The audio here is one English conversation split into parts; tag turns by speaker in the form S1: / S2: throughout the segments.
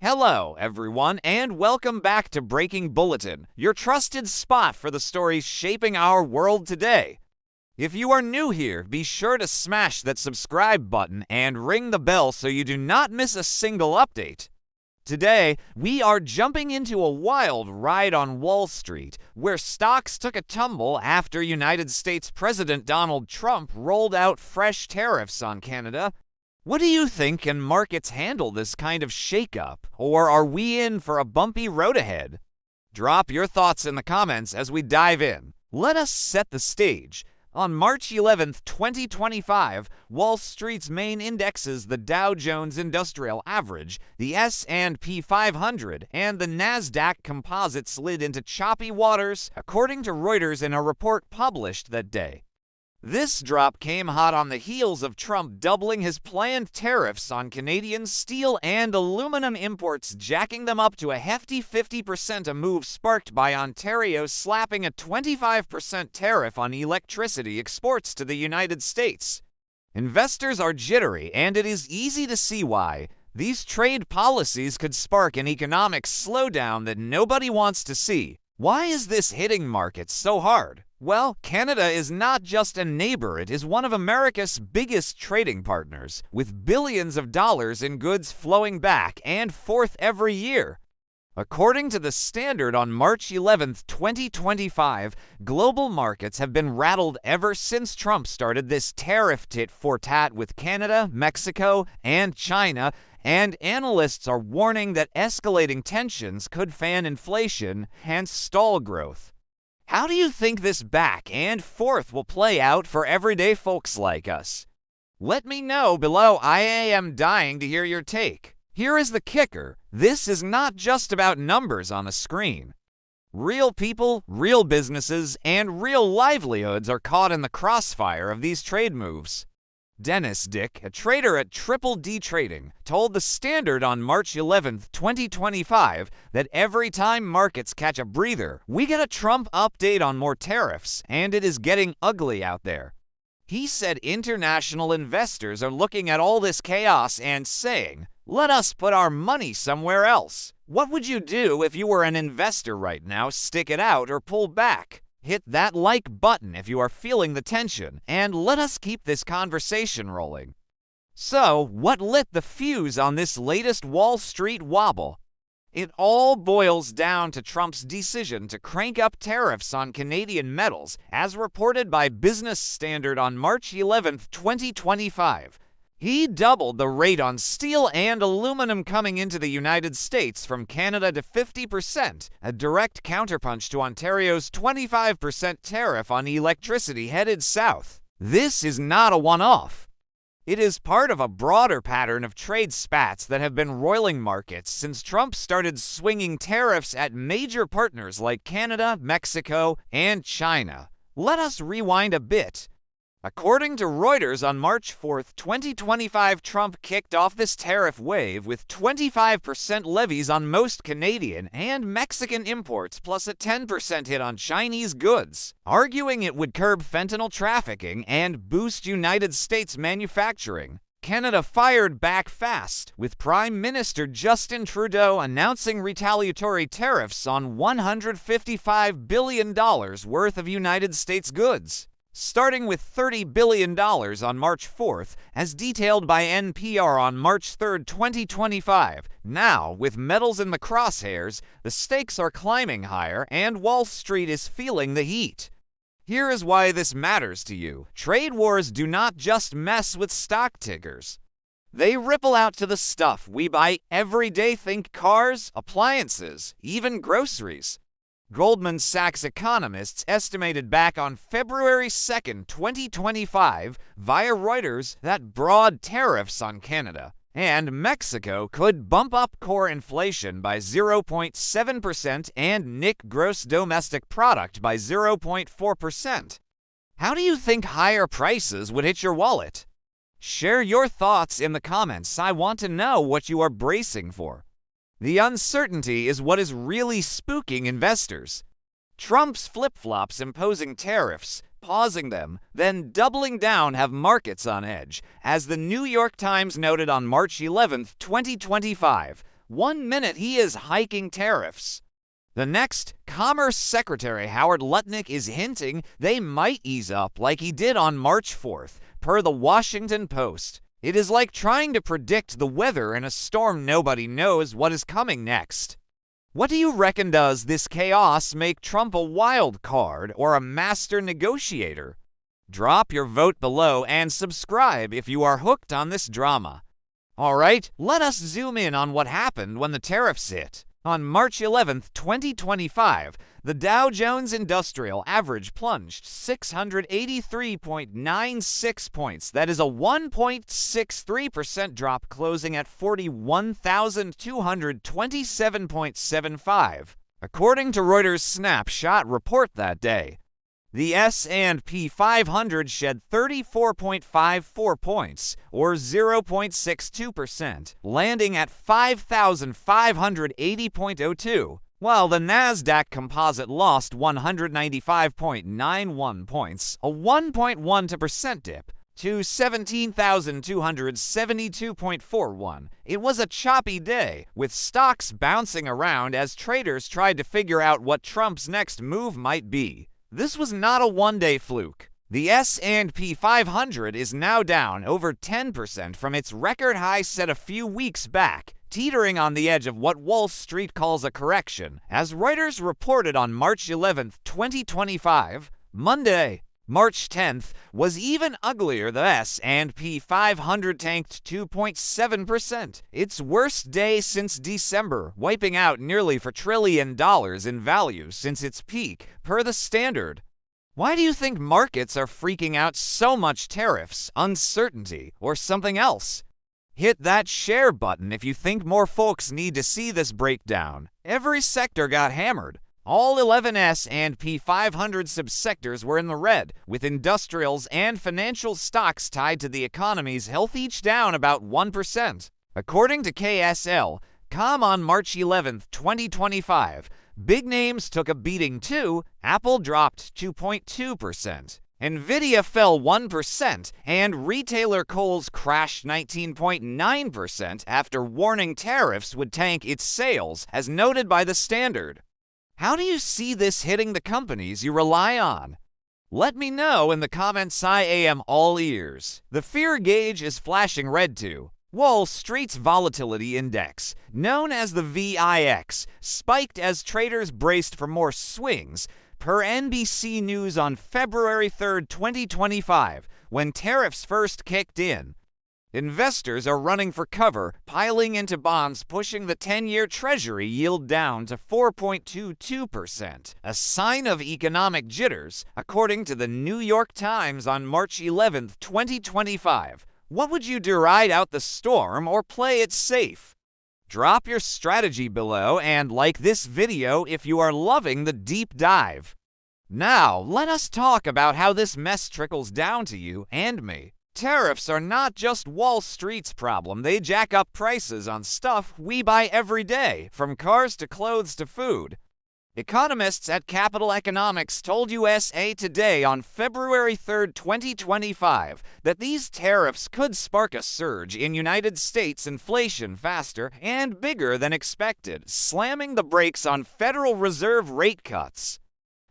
S1: Hello, everyone, and welcome back to Breaking Bulletin, your trusted spot for the stories shaping our world today. If you are new here, be sure to smash that subscribe button and ring the bell so you do not miss a single update. Today, we are jumping into a wild ride on Wall Street, where stocks took a tumble after United States President Donald Trump rolled out fresh tariffs on Canada. What do you think? Can markets handle this kind of shakeup, or are we in for a bumpy road ahead? Drop your thoughts in the comments as we dive in. Let us set the stage. On March 11, 2025, Wall Street's main indexes, the Dow Jones Industrial Average, the S&P 500, and the Nasdaq Composite slid into choppy waters, according to Reuters in a report published that day. This drop came hot on the heels of Trump doubling his planned tariffs on Canadian steel and aluminum imports, jacking them up to a hefty 50%, a move sparked by Ontario slapping a 25% tariff on electricity exports to the United States. Investors are jittery, and it is easy to see why. These trade policies could spark an economic slowdown that nobody wants to see. Why is this hitting markets so hard? Well, Canada is not just a neighbor, it is one of America's biggest trading partners, with billions of dollars in goods flowing back and forth every year. According to the Standard on March 11, 2025, global markets have been rattled ever since Trump started this tariff tit-for-tat with Canada, Mexico, and China, and analysts are warning that escalating tensions could fan inflation, hence stall growth. How do you think this back and forth will play out for everyday folks like us? Let me know below. I am dying to hear your take. Here is the kicker. This is not just about numbers on a screen. Real people, real businesses, and real livelihoods are caught in the crossfire of these trade moves. Dennis Dick, a trader at Triple D Trading, told the Standard on March 11, 2025, that every time markets catch a breather, we get a Trump update on more tariffs, and it is getting ugly out there. He said international investors are looking at all this chaos and saying, "Let us put our money somewhere else." What would you do if you were an investor right now? Stick it out or pull back? Hit that like button if you are feeling the tension, and let us keep this conversation rolling. So, what lit the fuse on this latest Wall Street wobble? It all boils down to Trump's decision to crank up tariffs on Canadian metals, as reported by Business Standard on March 11, 2025. He doubled the rate on steel and aluminum coming into the United States from Canada to 50%, a direct counterpunch to Ontario's 25% tariff on electricity headed south. This is not a one-off. It is part of a broader pattern of trade spats that have been roiling markets since Trump started swinging tariffs at major partners like Canada, Mexico, and China. Let us rewind a bit. According to Reuters on March 4, 2025, Trump kicked off this tariff wave with 25% levies on most Canadian and Mexican imports plus a 10% hit on Chinese goods, arguing it would curb fentanyl trafficking and boost United States manufacturing. Canada fired back fast, with Prime Minister Justin Trudeau announcing retaliatory tariffs on $155 billion worth of United States goods, starting with $30 billion on March 4th, as detailed by NPR on March 3, 2025. Now, with metals in the crosshairs, the stakes are climbing higher and Wall Street is feeling the heat. Here is why this matters to you. Trade wars do not just mess with stock tickers. They ripple out to the stuff we buy every day. Think cars, appliances, even groceries. Goldman Sachs economists estimated back on February 2, 2025, via Reuters, that broad tariffs on Canada and Mexico could bump up core inflation by 0.7% and nick gross domestic product by 0.4%. How do you think higher prices would hit your wallet? Share your thoughts in the comments. I want to know what you are bracing for. The uncertainty is what is really spooking investors. Trump's flip-flops imposing tariffs, pausing them, then doubling down have markets on edge. As the New York Times noted on March 11, 2025, One minute he is hiking tariffs. The next, Commerce Secretary Howard Lutnick is hinting they might ease up like he did on March 4th, per the Washington Post. It is like trying to predict the weather in a storm nobody knows what is coming next. What do you reckon? Does this chaos make Trump a wild card or a master negotiator? Drop your vote below and subscribe if you are hooked on this drama. Alright, let us zoom in on what happened when the tariffs hit. On March 11, 2025, the Dow Jones Industrial Average plunged 683.96 points. That is a 1.63% drop, closing at 41,227.75, according to Reuters' snapshot report that day. The S&P 500 shed 34.54 points, or 0.62%, landing at 5,580.02, while the Nasdaq Composite lost 195.91 points, a 1.12% dip, to 17,272.41. It was a choppy day, with stocks bouncing around as traders tried to figure out what Trump's next move might be. This was not a one-day fluke. The S&P 500 is now down over 10% from its record high set a few weeks back, teetering on the edge of what Wall Street calls a correction, as Reuters reported on March 11, 2025. Monday, March 10th, was even uglier. The S&P 500 tanked 2.7%, its worst day since December, wiping out nearly $4 trillion in value since its peak, per the Standard. Why do you think markets are freaking out so much? Tariffs, uncertainty, or something else? Hit that share button if you think more folks need to see this breakdown. Every sector got hammered. All 11 S&P 500 subsectors were in the red, with industrials and financial stocks tied to the economy's health each down about 1%. According to KSL.com on March 11, 2025, big names took a beating too. Apple dropped 2.2%. Nvidia fell 1%, and retailer Kohl's crashed 19.9% after warning tariffs would tank its sales, as noted by the Standard. How do you see this hitting the companies you rely on? Let me know in the comments. I am all ears. The fear gauge is flashing red too. Wall Street's volatility index, known as the VIX, spiked as traders braced for more swings, per NBC News on February 3, 2025, when tariffs first kicked in. Investors are running for cover, piling into bonds, pushing the 10-year Treasury yield down to 4.22%, a sign of economic jitters, according to the New York Times on March 11, 2025. What would you do? Ride out the storm or play it safe? Drop your strategy below and like this video if you are loving the deep dive. Now, let us talk about how this mess trickles down to you and me. Tariffs are not just Wall Street's problem. They jack up prices on stuff we buy every day, from cars to clothes to food. Economists at Capital Economics told USA Today on February 3, 2025, that these tariffs could spark a surge in United States inflation faster and bigger than expected, slamming the brakes on Federal Reserve rate cuts.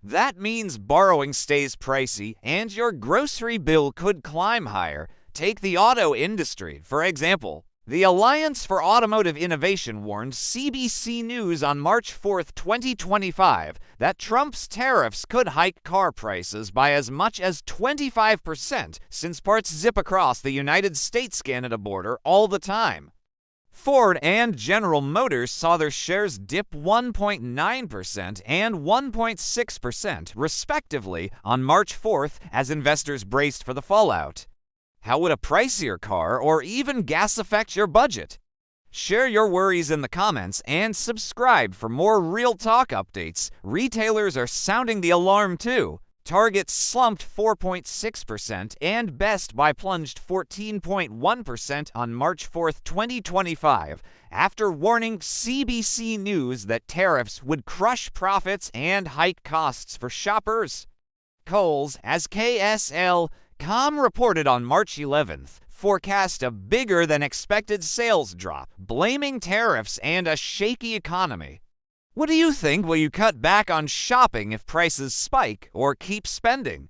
S1: That means borrowing stays pricey, and your grocery bill could climb higher. Take the auto industry, for example. The Alliance for Automotive Innovation warned CBC News on March 4, 2025, that Trump's tariffs could hike car prices by as much as 25%, since parts zip across the United States-Canada border all the time. Ford and General Motors saw their shares dip 1.9% and 1.6%, respectively, on March 4th as investors braced for the fallout. How would a pricier car or even gas affect your budget? Share your worries in the comments and subscribe for more real talk updates. Retailers are sounding the alarm too. Target slumped 4.6% and Best Buy plunged 14.1% on March 4, 2025, after warning CBC News that tariffs would crush profits and hike costs for shoppers. Kohl's, as KSL.com reported on March 11th, forecast a bigger than expected sales drop, blaming tariffs and a shaky economy. What do you think? Will you cut back on shopping if prices spike or keep spending?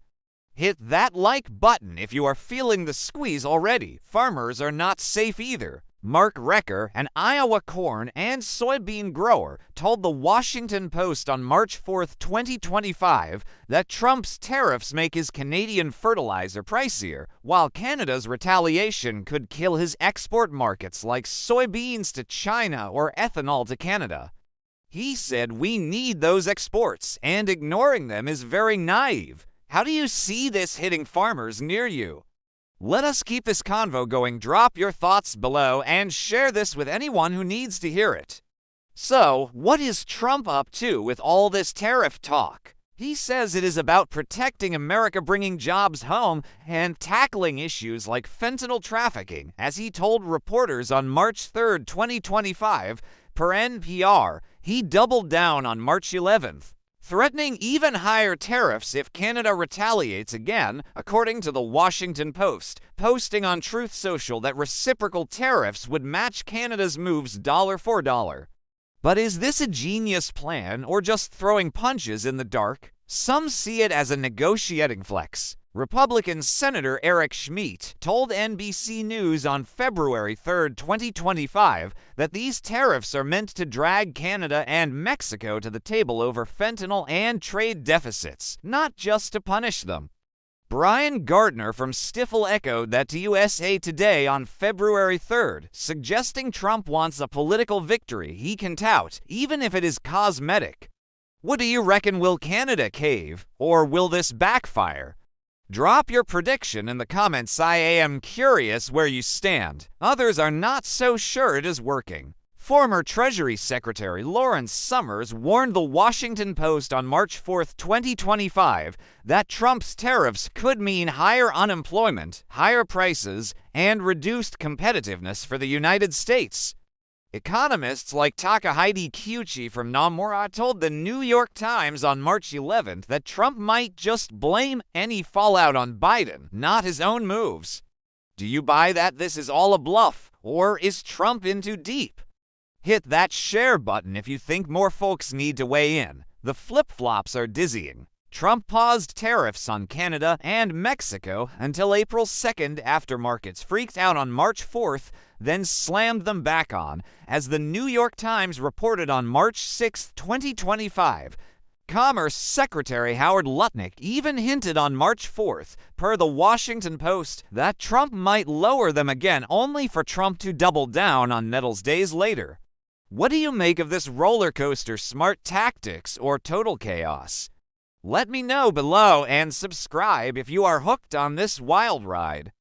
S1: Hit that like button if you are feeling the squeeze already. Farmers are not safe either. Mark Recker, an Iowa corn and soybean grower, told the Washington Post on March 4, 2025, that Trump's tariffs make his Canadian fertilizer pricier, while Canada's retaliation could kill his export markets like soybeans to China or ethanol to Canada. He said we need those exports, and ignoring them is very naive. How do you see this hitting farmers near you? Let us keep this convo going. Drop your thoughts below and share this with anyone who needs to hear it. So, what is Trump up to with all this tariff talk? He says it is about protecting America, bringing jobs home, and tackling issues like fentanyl trafficking, as he told reporters on March 3, 2025, per NPR. He doubled down on March 11th. Threatening even higher tariffs if Canada retaliates again, according to the Washington Post, posting on Truth Social that reciprocal tariffs would match Canada's moves dollar for dollar. But is this a genius plan or just throwing punches in the dark? Some see it as a negotiating flex. Republican Senator Eric Schmidt told NBC News on February 3, 2025, that these tariffs are meant to drag Canada and Mexico to the table over fentanyl and trade deficits, not just to punish them. Brian Gardner from Stifel echoed that to USA Today on February 3, suggesting Trump wants a political victory he can tout, even if it is cosmetic. What do you reckon? Will Canada cave, or will this backfire? Drop your prediction in the comments. I am curious where you stand. Others are not so sure it is working. Former Treasury Secretary Lawrence Summers warned the Washington Post on March 4, 2025, that Trump's tariffs could mean higher unemployment, higher prices, and reduced competitiveness for the United States. Economists like Takahide Kyuchi from Nomura told the New York Times on March 11 that Trump might just blame any fallout on Biden, not his own moves. Do you buy that this is all a bluff, or is Trump in too deep? Hit that share button if you think more folks need to weigh in. The flip-flops are dizzying. Trump paused tariffs on Canada and Mexico until April 2 after markets freaked out on March 4, then slammed them back on, as the New York Times reported on March 6, 2025. Commerce Secretary Howard Lutnick even hinted on March 4, per the Washington Post, that Trump might lower them again, only for Trump to double down on nettles days later. What do you make of this roller coaster? Smart tactics or total chaos? Let me know below and subscribe if you are hooked on this wild ride.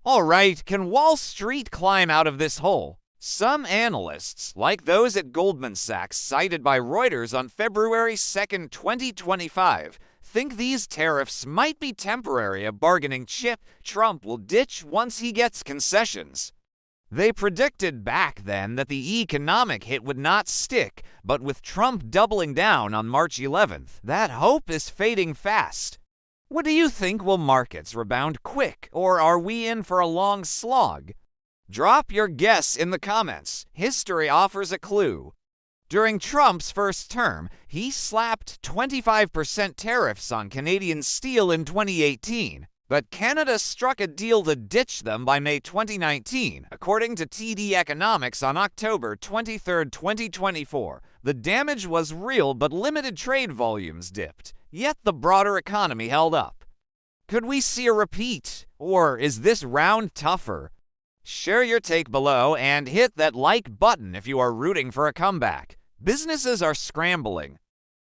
S1: Alright, can Wall Street climb out of this hole? Some analysts, like those at Goldman Sachs cited by Reuters on February 2, 2025, think these tariffs might be temporary, a bargaining chip Trump will ditch once he gets concessions. They predicted back then that the economic hit would not stick, but with Trump doubling down on March 11th, that hope is fading fast. What do you think? Will markets rebound quick, or are we in for a long slog? Drop your guess in the comments. History offers a clue. During Trump's first term, he slapped 25% tariffs on Canadian steel in 2018. But Canada struck a deal to ditch them by May 2019, according to TD Economics on October 23, 2024. The damage was real, but limited trade volumes dipped, yet the broader economy held up. Could we see a repeat, or is this round tougher? Share your take below and hit that like button if you are rooting for a comeback. Businesses are scrambling.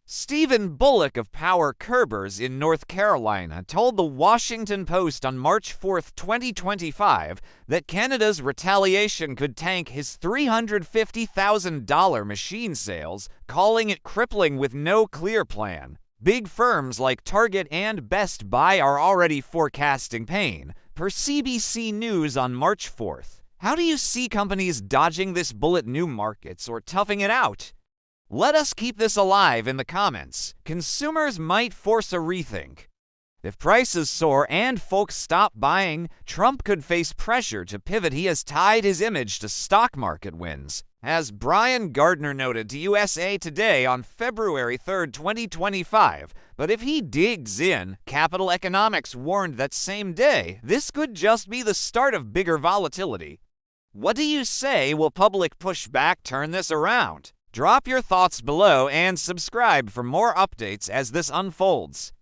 S1: Stephen Bullock of Power Curbers in North Carolina told the Washington Post on March 4, 2025, that Canada's retaliation could tank his $350,000 machine sales, calling it crippling with no clear plan. Big firms like Target and Best Buy are already forecasting pain, per CBC News on March 4. How do you see companies dodging this bullet? New markets or toughing it out? Let us keep this alive in the comments. Consumers might force a rethink. If prices soar and folks stop buying, Trump could face pressure to pivot. He has tied his image to stock market wins. As Brian Gardner noted to USA Today on February 3, 2025, but if he digs in, Capital Economics warned that same day, this could just be the start of bigger volatility. What do you say? Will public pushback turn this around? Drop your thoughts below and subscribe for more updates as this unfolds.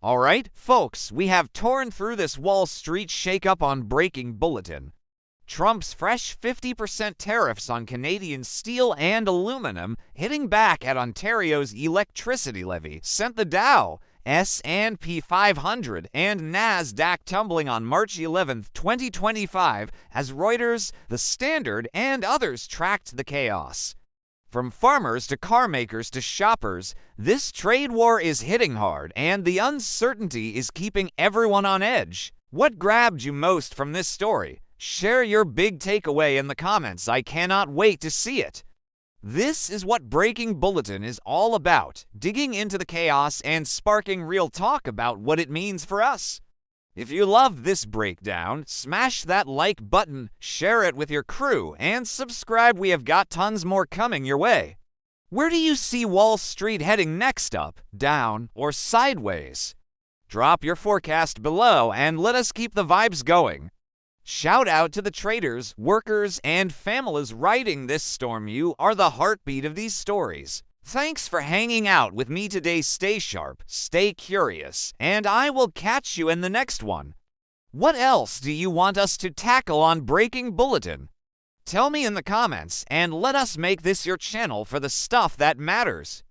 S1: Alright, folks, we have torn through this Wall Street shakeup on Breaking Bulletin. Trump's fresh 50% tariffs on Canadian steel and aluminum hitting back at Ontario's electricity levy sent the Dow, S&P 500, and Nasdaq tumbling on March 11, 2025, as Reuters, The Standard, and others tracked the chaos. From farmers to car makers to shoppers, this trade war is hitting hard, and the uncertainty is keeping everyone on edge. What grabbed you most from this story? Share your big takeaway in the comments. I cannot wait to see it. This is what Breaking Bulletin is all about, digging into the chaos and sparking real talk about what it means for us. If you love this breakdown, smash that like button, share it with your crew, and subscribe. We have got tons more coming your way. Where do you see Wall Street heading next, up, down, or sideways? Drop your forecast below and let us keep the vibes going. Shout out to the traders, workers, and families riding this storm. You are the heartbeat of these stories. Thanks for hanging out with me today. Stay sharp, stay curious, and I will catch you in the next one. What else do you want us to tackle on Breaking Bulletin? Tell me in the comments, and let us make this your channel for the stuff that matters.